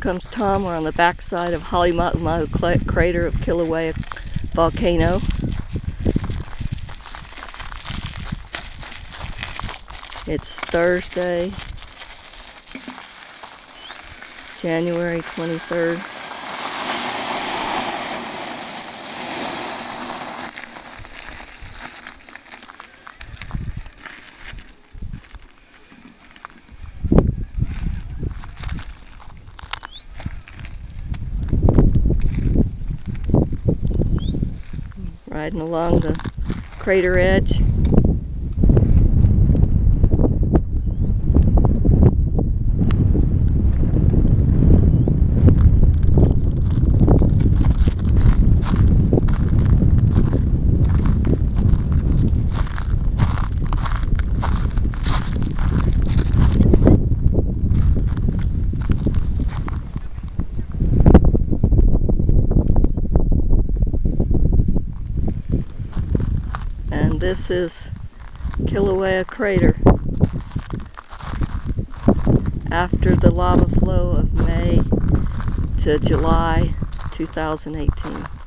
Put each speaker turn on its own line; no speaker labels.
comes Tom. We're on the backside of Halemaumau crater of Kilauea Volcano. It's Thursday, January 23rd. Riding along the crater edge. And this is Kilauea crater after the lava flow of May to July 2018.